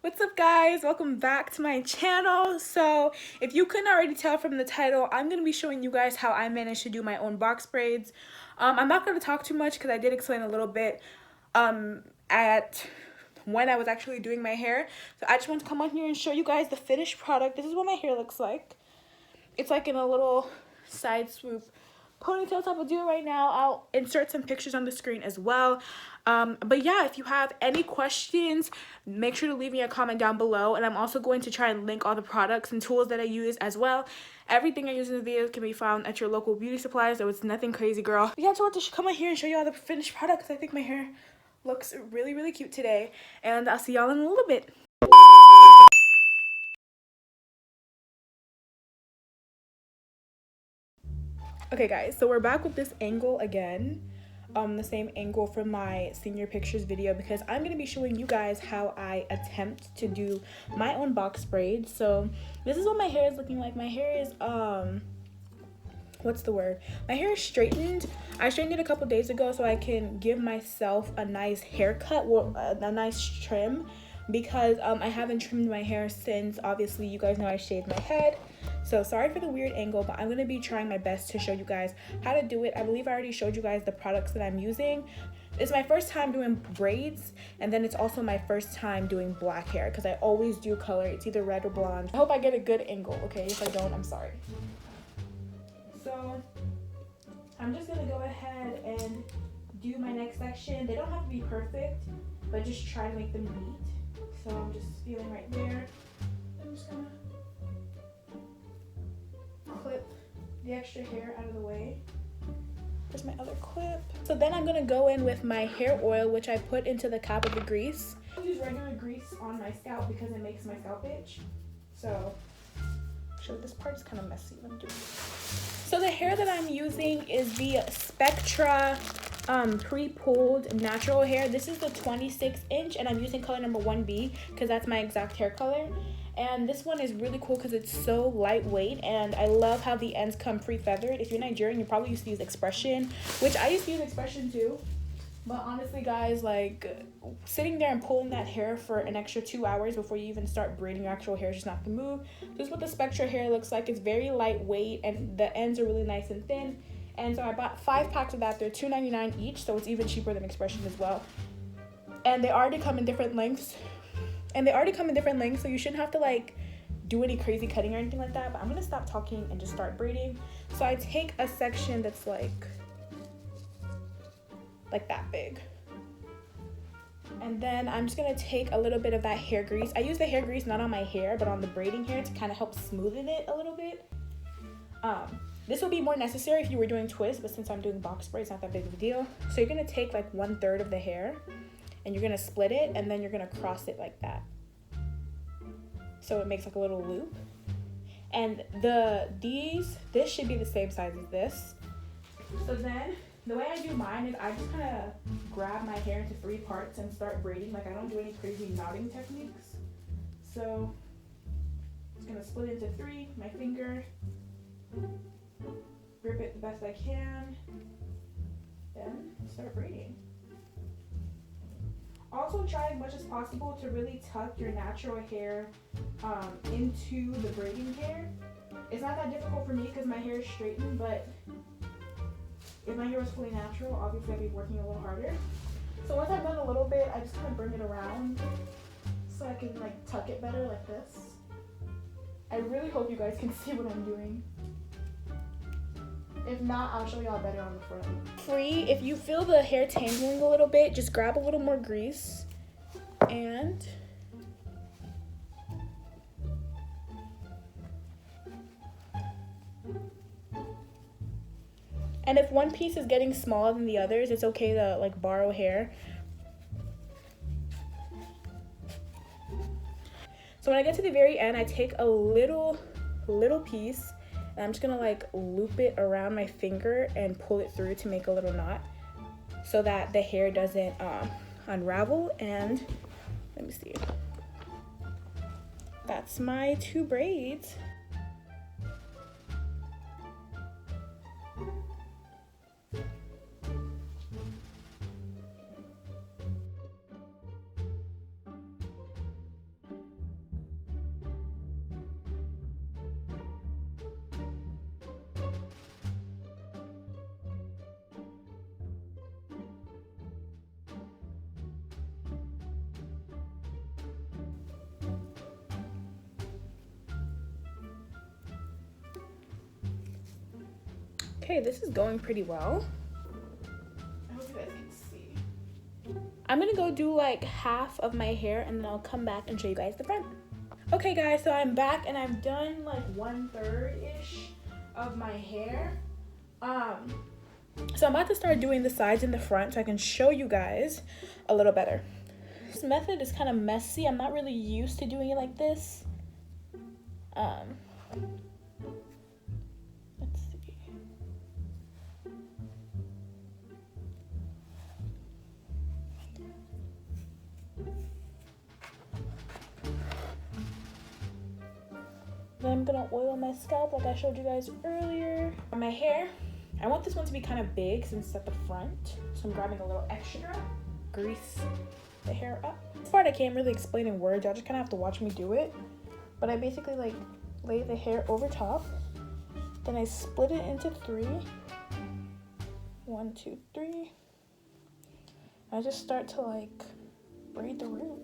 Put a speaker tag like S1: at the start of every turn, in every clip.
S1: What's up, guys? Welcome back to my channel. So if you couldn't already tell from the title, I'm going to be showing you guys how I managed to do my own box braids. I'm not going to talk too much because I did explain a little bit at when I was actually doing my hair. So I just want to come on here and show you guys the finished product. This is what my hair looks like. It's like in a little side swoop ponytail type of deal right now. I'll insert some pictures on the screen as well. But yeah, if you have any questions, make sure to leave me a comment down below, and I'm also going to try and link all the products and tools that I use as well. Everything I use in the videos can be found at your local beauty supply, so it's nothing crazy, girl. But yeah, I just wanted to come on here and show you all the finished products. I think my hair looks really cute today, and I'll see y'all in a little bit. Okay guys, so we're back with this angle again, the same angle from my senior pictures video, because I'm going to be showing you guys how I attempt to do my own box braids. So this is what my hair is looking like. My hair is what's the word? My hair is straightened. I straightened it a couple days ago so I can give myself a nice haircut, or a nice trim, because I haven't trimmed my hair since, obviously, you guys know I shaved my head. So sorry for the weird angle, but I'm going to be trying my best to show you guys how to do it. I believe I already showed you guys the products that I'm using. It's my first time doing braids, and then it's also my first time doing black hair, because I always do color. It's either red or blonde. I hope I get a good angle, okay? If I don't, I'm sorry. So I'm just going to go ahead and do my next section. They don't have to be perfect, but just try to make them neat. So I'm just feeling right there. I'm just going to clip the extra hair out of the way. There's my other clip. So then I'm gonna go in with my hair oil, which I put into the cap of the grease. I use regular grease on my scalp because it makes my scalp itch. So actually this part is kind of messy. Let me do this. So the hair that I'm using is the Spectra pre-pulled natural hair. This is the 26-inch, and I'm using color number 1B because that's my exact hair color. And this one is really cool because it's so lightweight, and I love how the ends come pre-feathered. If you're Nigerian, you probably used to use Expression, which I used to use Expression too. But honestly, guys, like, sitting there and pulling that hair for an extra 2 hours before you even start braiding your actual hair is just not the move. This is what the Spectra hair looks like. It's very lightweight, and the ends are really nice and thin. And so I bought 5 packs of that. They're $2.99 each, so it's even cheaper than Expression as well. And they already come in different lengths. So you shouldn't have to like do any crazy cutting or anything like that. But I'm gonna stop talking and just start braiding. So I take a section that's like that big, and then I'm just gonna take a little bit of that hair grease. I use the hair grease not on my hair but on the braiding hair to kind of help smoothen it a little bit. This will be more necessary if you were doing twists, but since I'm doing box braids, not that big of a deal. So you're gonna take like 1/3 of the hair, and you're gonna split it, and then you're gonna cross it like that, so it makes like a little loop. And this should be the same size as this. So then the way I do mine is I just kind of grab my hair into 3 parts and start braiding. Like, I don't do any crazy knotting techniques. So I'm just gonna split into 3, my finger, grip it the best I can, then start braiding. Also, try as much as possible to really tuck your natural hair into the braiding hair. It's not that difficult for me because my hair is straightened, but if my hair was fully natural, obviously I'd be working a little harder. So once I've done a little bit, I just kind of bring it around so I can like tuck it better like this. I really hope you guys can see what I'm doing. If not, I'll show y'all better on the front. If you feel the hair tangling a little bit, just grab a little more grease and if one piece is getting smaller than the others, it's okay to like borrow hair. So when I get to the very end, I take a little piece, and I'm just gonna like loop it around my finger and pull it through to make a little knot so that the hair doesn't unravel. And let me see. That's my 2 braids. Okay, this is going pretty well. I hope you guys can see. I'm gonna go do like half of my hair and then I'll come back and show you guys the front. Okay guys, so I'm back and I've done like 1/3-ish of my hair. So I'm about to start doing the sides and the front so I can show you guys a little better. This method is kind of messy. I'm not really used to doing it like this. Let's see. Then I'm gonna oil my scalp like I showed you guys earlier. On my hair, I want this one to be kind of big since it's at the front. So I'm grabbing a little extra, grease the hair up. This part I can't really explain in words. Y'all just kind of have to watch me do it. But I basically like lay the hair over top. Then I split it into 3. 1, 2, 3. I just start to like braid the root.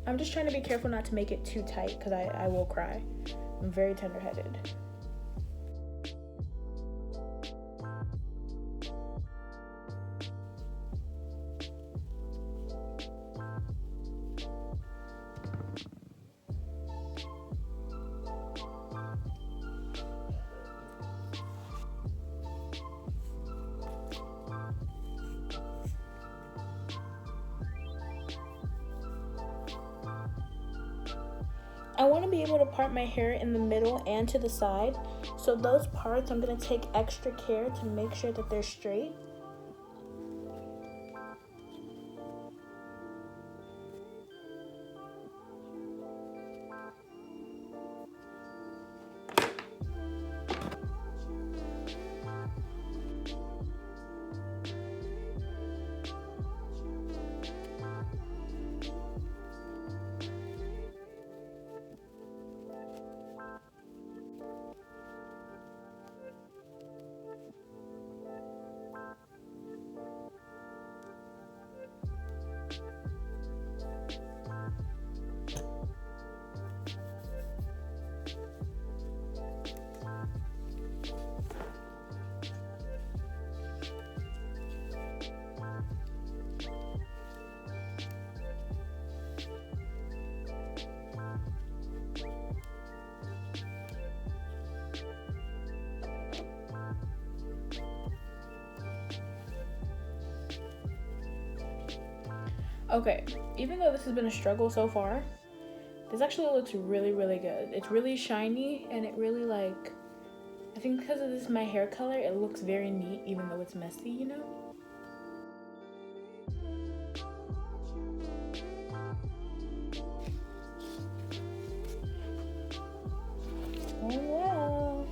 S1: I'm just trying to be careful not to make it too tight because I will cry. I'm very tender-headed. I want to be able to part my hair in the middle and to the side. So those parts, I'm going to take extra care to make sure that they're straight. Okay, even though this has been a struggle so far, this actually looks really, really good. It's really shiny and it really like, I think because of this my hair color, it looks very neat even though it's messy, you know? Oh well.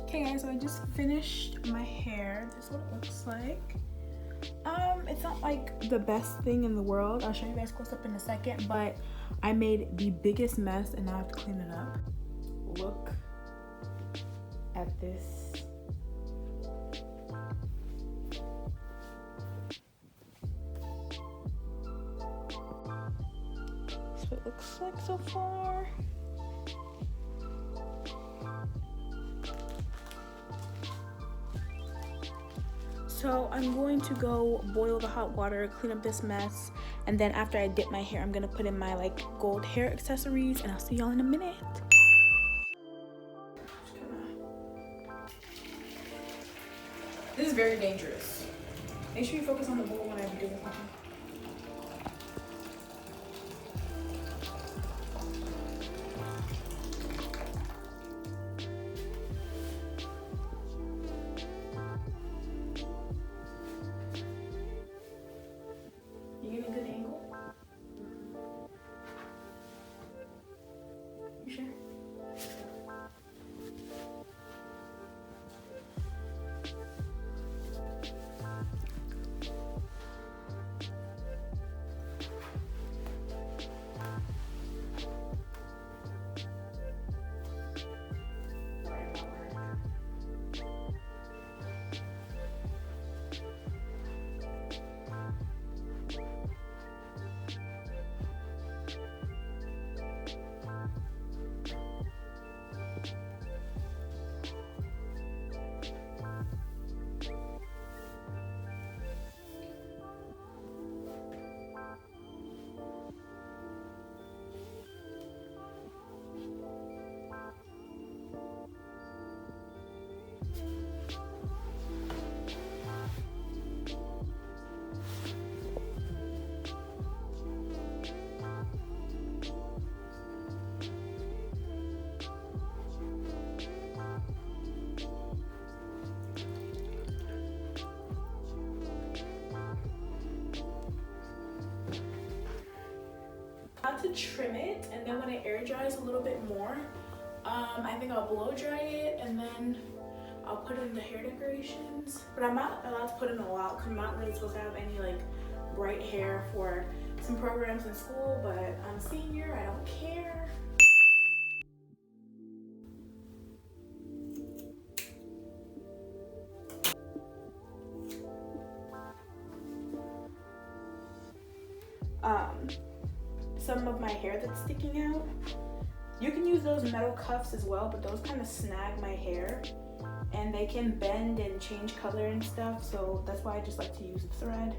S1: Okay guys, so I just finished my hair. This is what it looks like. It's not like the best thing in the world. I'll show you guys close up in a second, but I made the biggest mess and now I have to clean it up. Look at this. That's what it looks like so far. So I'm going to go boil the hot water, clean up this mess, and then after I dip my hair, I'm gonna put in my like gold hair accessories, and I'll see y'all in a minute. This is very dangerous. Make sure you focus on the bowl when I do this one. You getting a good angle? You sure? To trim it, and then when it air dries a little bit more, I think I'll blow dry it, and then I'll put in the hair decorations. But I'm not allowed to put in a lot because I'm not really supposed to have any like bright hair for some programs in school, but I'm a senior, I don't care. Some of my hair that's sticking out. You can use those metal cuffs as well, but those kind of snag my hair and they can bend and change color and stuff, so that's why I just like to use thread.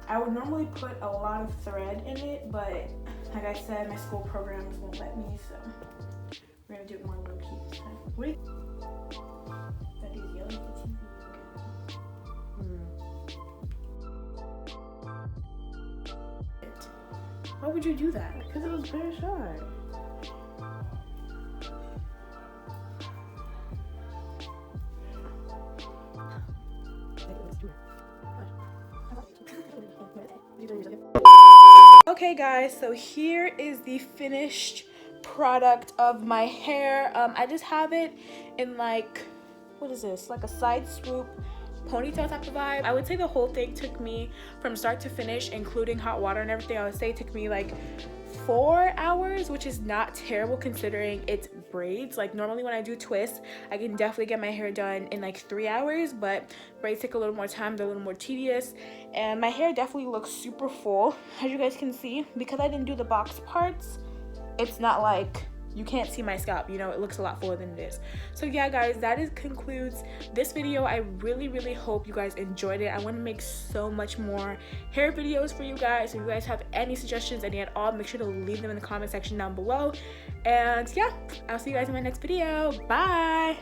S1: I would normally put a lot of thread in it, but like I said, my school programs won't let me, so we're gonna do it more low key this time. What do you that dude's yelling at the TV? Why would you do that?
S2: Because it was very short.
S1: Okay guys, so here is the finished product of my hair. I just have it in like, what is this? Like a side swoop ponytail type of vibe. I would say the whole thing took me from start to finish, including hot water and everything, I would say it took me like 4 hours, which is not terrible considering it's braids. Like normally when I do twists, I can definitely get my hair done in like 3 hours, but braids take a little more time, they're a little more tedious, and my hair definitely looks super full, as you guys can see. Because I didn't do the box parts, it's not like you can't see my scalp, you know, it looks a lot fuller than it is. So yeah guys, that concludes this video. I really hope you guys enjoyed it. I want to make so much more hair videos for you guys. So if you guys have any suggestions, any at all, make sure to leave them in the comment section down below. And yeah, I'll see you guys in my next video. Bye.